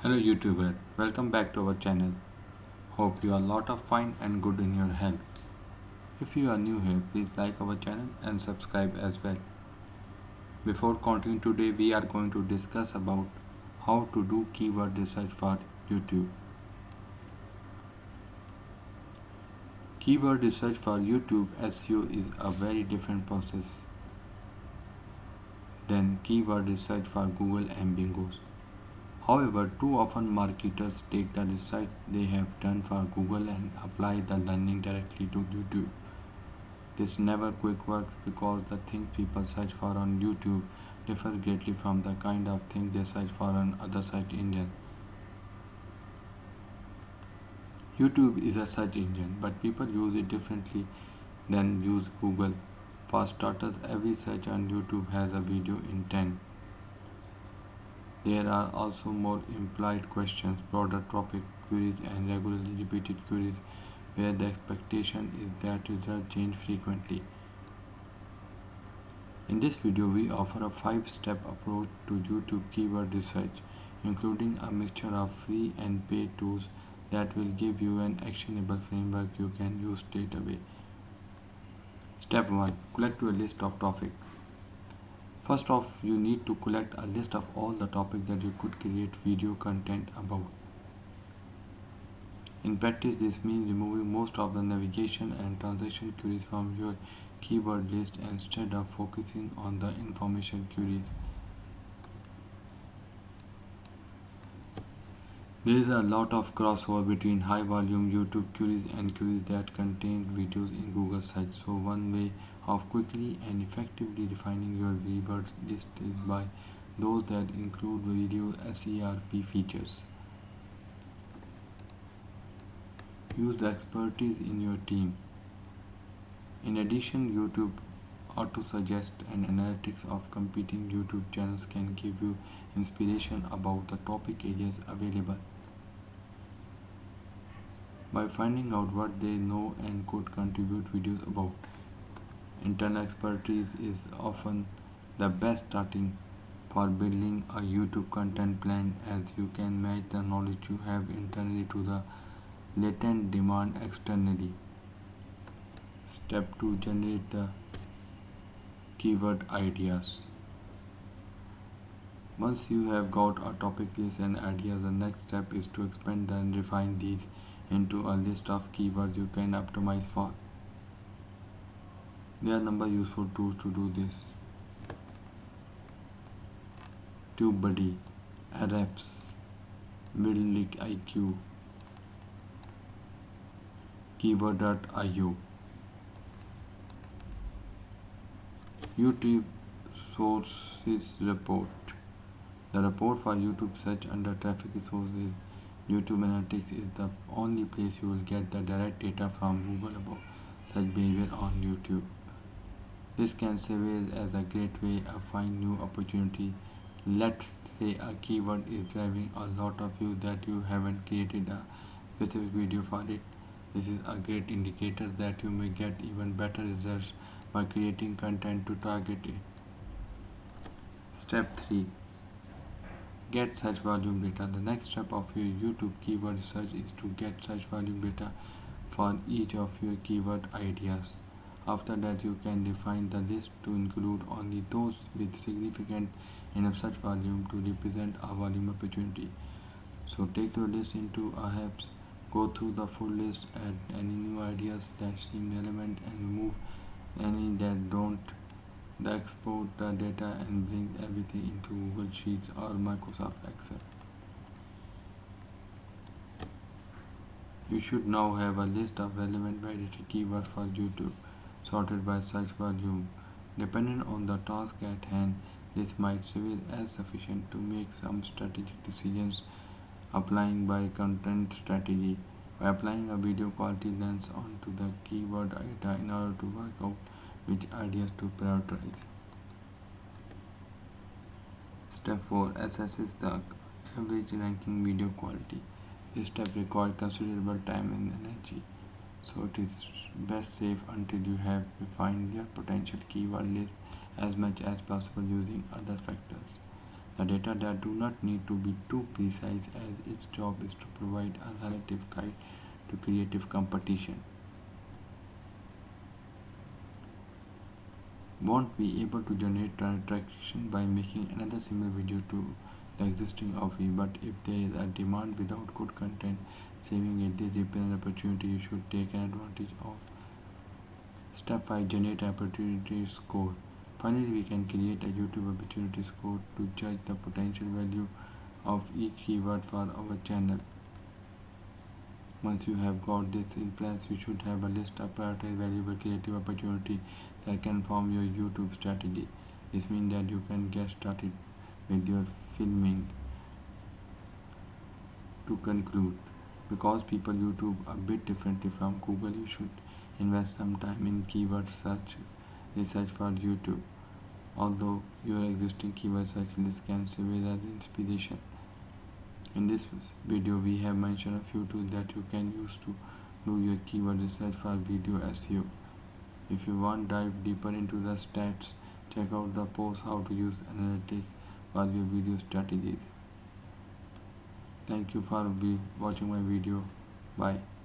Hello YouTuber, welcome back to our channel. Hope you are a lot of fine and good in your health. If you are new here, please like our channel and subscribe as well. Before continuing today, we are going to discuss about how to do keyword research for YouTube. Keyword research for YouTube SEO is a very different process than keyword research for Google and Bingos. However, too often marketers take the research they have done for Google and apply the learning directly to YouTube. This never quick works because the things people search for on YouTube differ greatly from the kind of things they search for on other search engines. YouTube is a search engine, but people use it differently than use Google. For starters, every search on YouTube has a video intent. There are also more implied questions, broader topic queries, and regularly repeated queries where the expectation is that results change frequently. In this video, we offer a 5-step approach to YouTube keyword research, including a mixture of free and paid tools that will give you an actionable framework you can use straight away. Step 1. Collect your list of topics. First off, you need to collect a list of all the topics that you could create video content about. In practice, this means removing most of the navigation and transaction queries from your keyword list instead of focusing on the information queries. There is a lot of crossover between high volume YouTube queries and queries that contain videos in Google search. So one way of quickly and effectively refining your keyword list is by those that include video SERP features. Use the expertise in your team. In addition, YouTube auto-suggest and analytics of competing YouTube channels can give you inspiration about the topic areas available. By finding out what they know and could contribute videos about. Internal expertise is often the best starting for building a YouTube content plan, as you can match the knowledge you have internally to the latent demand externally. Step 2. Generate the keyword ideas. Once you have got a topic list and ideas, the next step is to expand and refine these into a list of keywords you can optimize for. There are a number of useful tools to do this. TubeBuddy, Ahrefs, IQ, Keyword.io. YouTube Sources Report. The report for YouTube search under traffic sources. YouTube Analytics is the only place you will get the direct data from Google about search behavior on YouTube. This can serve as a great way of finding new opportunity. Let's say a keyword is driving a lot of views that you haven't created a specific video for it. This is a great indicator that you may get even better results by creating content to target it. Step 3. Get search volume data. The next step of your YouTube keyword research is to get search volume data for each of your keyword ideas. After that, you can define the list to include only those with significant enough search volume to represent a volume opportunity. So take your list into Ahrefs, go through the full list, add any new ideas that seem relevant and remove any that don't. Export the data and bring everything into Google Sheets or Microsoft Excel. You should now have a list of relevant validated keywords for YouTube, sorted by search volume. Depending on the task at hand, this might serve as sufficient to make some strategic decisions. Applying by content strategy. By applying a video quality lens onto the keyword data in order to work out which ideas to prioritize. Step 4. Assesses the average ranking video quality. This step requires considerable time and energy, so it is best safe until you have refined your potential keyword list as much as possible using other factors. The data that do not need to be too precise, as its job is to provide a relative guide to creative competition. Won't be able to generate traction by making another similar video to the existing of you, but if there is a demand without good content, saving it is an opportunity you should take an advantage of. Step 5. Generate opportunity score. Finally, we can create a YouTube opportunity score to judge the potential value of each keyword for our channel. Once you have got this in place, you should have a list of prioritized valuable creative opportunity that can form your YouTube strategy. This means that you can get started with your filming. To conclude, because people YouTube a bit differently from Google, you should invest some time in keyword search research for YouTube. Although your existing keyword search list can serve as inspiration. In this video, we have mentioned a few tools that you can use to do your keyword research for video SEO. If you want to dive deeper into the stats, check out the post how to use analytics for your video strategies. Thank you for watching my video. Bye.